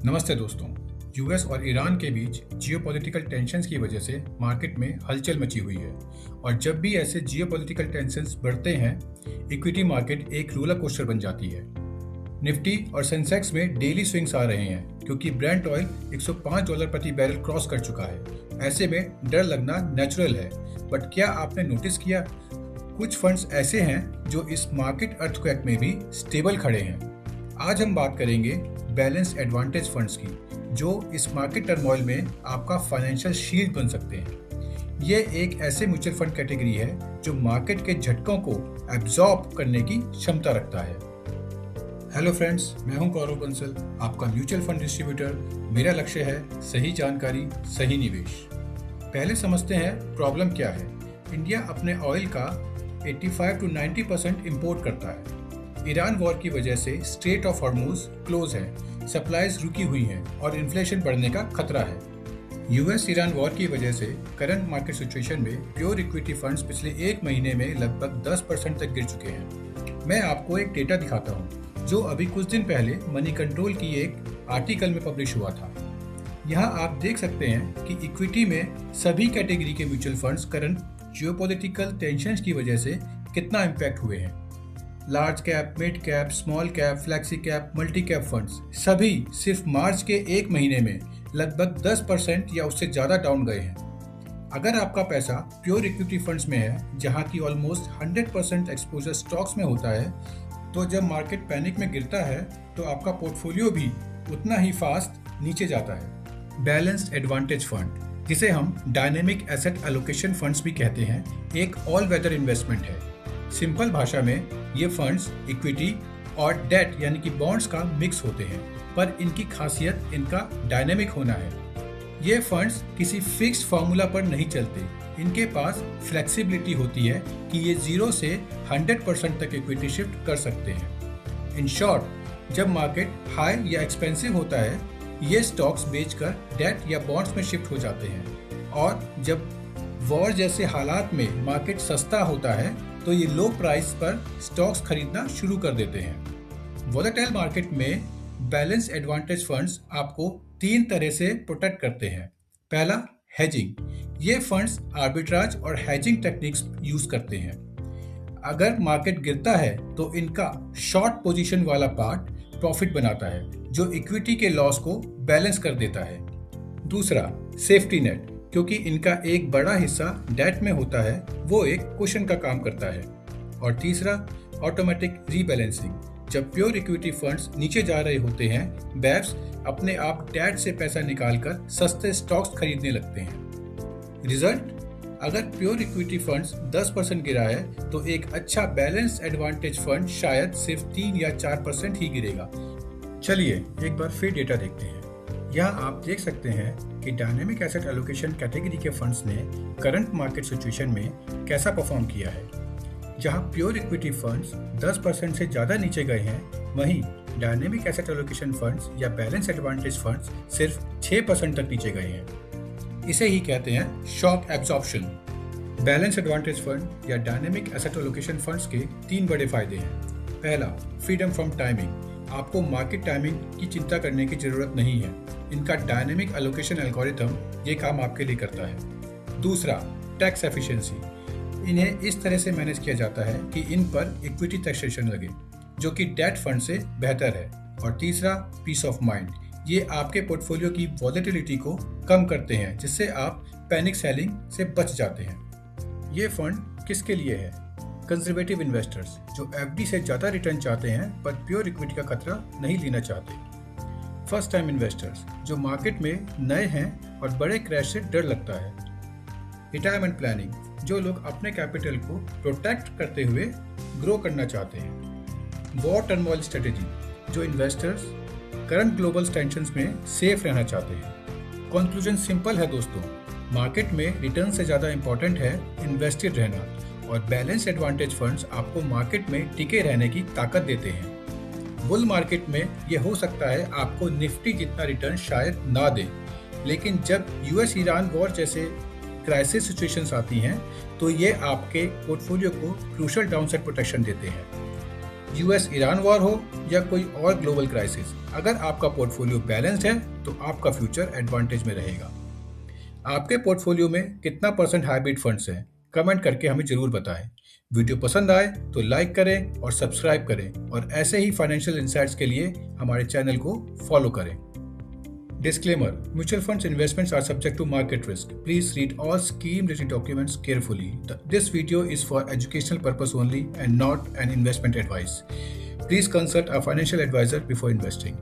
नमस्ते दोस्तों। यूएस और ईरान के बीच जियोपॉलिटिकल टेंशन्स की वजह से मार्केट में हलचल मची हुई है और जब भी ऐसे जियोपॉलिटिकल टेंशन्स बढ़ते हैं, इक्विटी मार्केट एक रोलर कोस्टर बन जाती है। निफ्टी और सेंसेक्स में डेली स्विंग्स आ रहे हैं क्योंकि ब्रेंट ऑयल $105 प्रति बैरल क्रॉस कर चुका है। ऐसे में डर लगना नेचुरल है, बट क्या आपने नोटिस किया कुछ फंड्स ऐसे हैं जो इस मार्केट अर्थक्वेक में भी स्टेबल खड़े हैं। आज हम बात करेंगे बैलेंस एडवांटेज फंड्स की, जो इस मार्केट टर्मोइल में आपका फाइनेंशियल शील्ड बन सकते हैं। ये एक ऐसे म्यूचुअल फंड कैटेगरी है जो मार्केट के झटकों को एब्जॉर्ब करने की क्षमता रखता है। हेलो फ्रेंड्स, मैं हूं गौरव बंसल, आपका म्यूचुअल फंड डिस्ट्रीब्यूटर। मेरा लक्ष्य है सही जानकारी, सही निवेश। पहले समझते हैं प्रॉब्लम क्या है। इंडिया अपने ऑयल का 85 to 90% इंपोर्ट करता है। ईरान वॉर की वजह से स्ट्रेट ऑफ हॉर्मुज क्लोज है, सप्लाईज रुकी हुई हैं और इन्फ्लेशन बढ़ने का खतरा है। यूएस ईरान वॉर की वजह से करंट मार्केट सिचुएशन में प्योर इक्विटी फंड्स पिछले एक महीने में लगभग 10% तक गिर चुके हैं। मैं आपको एक डेटा दिखाता हूँ जो अभी कुछ दिन पहले मनी कंट्रोल की एक आर्टिकल में पब्लिश हुआ था। यहाँ आप देख सकते हैं कि इक्विटी में सभी कैटेगरी के mutual funds current geopolitical tensions की वजह से कितना इम्पैक्ट हुए हैं। Large cap, mid cap, small cap, flexi cap, multi cap funds सभी सिर्फ मार्च के एक महीने में लगभग 10% या उससे ज़्यादा डाउन गए हैं। अगर आपका पैसा प्योर इक्विटी फंड्स में है, जहां की ऑलमोस्ट 100% एक्सपोजर स्टॉक्स में होता है, तो जब मार्केट पैनिक में गिरता है तो आपका पोर्टफोलियो भी उतना ही फास्ट नीचे जाता है। बैलेंस्ड एडवांटेज फंड, जिसे हम डायनेमिक एसेट एलोकेशन फंड्स भी कहते हैं, एक ऑल वेदर इन्वेस्टमेंट है। सिंपल भाषा में ये फंड्स इक्विटी और डेट यानी कि बॉन्ड्स का मिक्स होते हैं, पर इनकी खासियत इनका डायनेमिक होना है। ये फंड्स किसी फिक्स्ड फार्मूला पर नहीं चलते। इनके पास फ्लेक्सिबिलिटी होती है कि ये 0 से 100% तक इक्विटी शिफ्ट कर सकते हैं। इन शॉर्ट, जब मार्केट हाई या एक्सपेंसिव होता है, ये स्टॉक्स बेचकर डेट या बॉन्ड्स में शिफ्ट हो जाते हैं, और जब वॉर जैसे हालात में मार्केट सस्ता होता है तो ये लो प्राइस पर स्टॉक्स खरीदना शुरू कर देते हैं। वोलेटाइल मार्केट में बैलेंस एडवांटेज फंड्स आपको 3 तरह से प्रोटेक्ट करते हैं। पहला, हेजिंग। ये फंड्स आर्बिट्राज और हेजिंग टेक्निक्स यूज करते हैं। अगर मार्केट गिरता है तो इनका शॉर्ट पोजीशन वाला पार्ट प्रॉफिट बनाता है, जो इक्विटी के लॉस को बैलेंस कर देता है। दूसरा, सेफ्टी नेट। क्योंकि इनका एक बड़ा हिस्सा डेट में होता है, वो एक कुशन का काम करता है। और तीसरा, ऑटोमेटिक रीबैलेंसिंग। जब प्योर इक्विटी फंड्स नीचे जा रहे होते हैं, बैब्स अपने आप डेट से पैसा निकालकर सस्ते स्टॉक्स खरीदने लगते हैं। रिजल्ट, अगर प्योर इक्विटी फंड्स 10% गिरा है तो एक अच्छा बैलेंस एडवांटेज फंड शायद सिर्फ 3 या 4% ही गिरेगा। चलिए एक बार फिर डेटा देखते हैं। यहाँ आप देख सकते हैं कि डायनेमिक एसेट एलोकेशन कैटेगरी के फंड्स ने करंट मार्केट सिचुएशन में कैसा परफॉर्म किया है। जहाँ प्योर इक्विटी फंड्स 10% से ज़्यादा नीचे गए हैं, वहीं डायनेमिक एसेट एलोकेशन फंड्स या बैलेंस एडवांटेज फंड्स सिर्फ 6% तक नीचे गए हैं। इसे ही कहते हैं shock absorption. Balance advantage fund या डायनेमिक एसेट एलोकेशन फंड्स के 3 बड़े फायदे हैं। पहला, फ्रीडम फ्रॉम टाइमिंग। आपको मार्केट टाइमिंग की चिंता करने की जरूरत नहीं है। इनका डायनेमिक एलोकेशन एल्गोरिथम ये काम आपके लिए करता है। दूसरा, टैक्स एफिशिएंसी। इन्हें इस तरह से मैनेज किया जाता है कि इन पर इक्विटी टैक्सेशन लगे, जो कि डेट फंड से बेहतर है। और तीसरा, पीस ऑफ माइंड। ये आपके पोर्टफोलियो की वॉलेटिलिटी को कम करते हैं, जिससे आप पैनिक सेलिंग से बच जाते हैं। ये फंड किसके लिए है? कंजर्वेटिव इन्वेस्टर्स जो एफडी से ज़्यादा रिटर्न चाहते हैं पर प्योर इक्विटी का खतरा नहीं लेना चाहते। फर्स्ट टाइम इन्वेस्टर्स जो मार्केट में नए हैं और बड़े क्रैश से डर लगता है। रिटायरमेंट प्लानिंग, जो लोग अपने कैपिटल को प्रोटेक्ट करते हुए ग्रो करना चाहते हैं। वॉर टर्मोइल स्ट्रेटेजी, जो इन्वेस्टर्स करंट ग्लोबल टेंशन्स में सेफ रहना चाहते हैं। कंक्लूजन सिंपल है दोस्तों, मार्केट में रिटर्न से ज़्यादा इंपॉर्टेंट है इन्वेस्टेड रहना, और बैलेंस एडवांटेज फंड्स आपको मार्केट में टिके रहने की ताकत देते हैं। बुल मार्केट में ये हो सकता है आपको निफ्टी जितना रिटर्न शायद ना दे, लेकिन जब यूएस ईरान वॉर जैसे क्राइसिस सिचुएशंस आती हैं तो ये आपके पोर्टफोलियो को क्रूशियल डाउनसाइड प्रोटेक्शन देते हैं। यूएस ईरान वॉर हो या कोई और ग्लोबल क्राइसिस, अगर आपका पोर्टफोलियो बैलेंस्ड है तो आपका फ्यूचर एडवांटेज में रहेगा। आपके पोर्टफोलियो में कितना परसेंट हाइब्रिड फंड्स हैं? कमेंट करके हमें जरूर बताएं। वीडियो पसंद आए तो लाइक करें और सब्सक्राइब करें, और ऐसे ही फाइनेंशियल इंसाइट्स के लिए हमारे चैनल को फॉलो करें। Disclaimer: Mutual funds investments are subject to market risk. Please read all scheme-related documents carefully. This video is for educational purpose only and not an investment advice. Please consult a financial advisor before investing.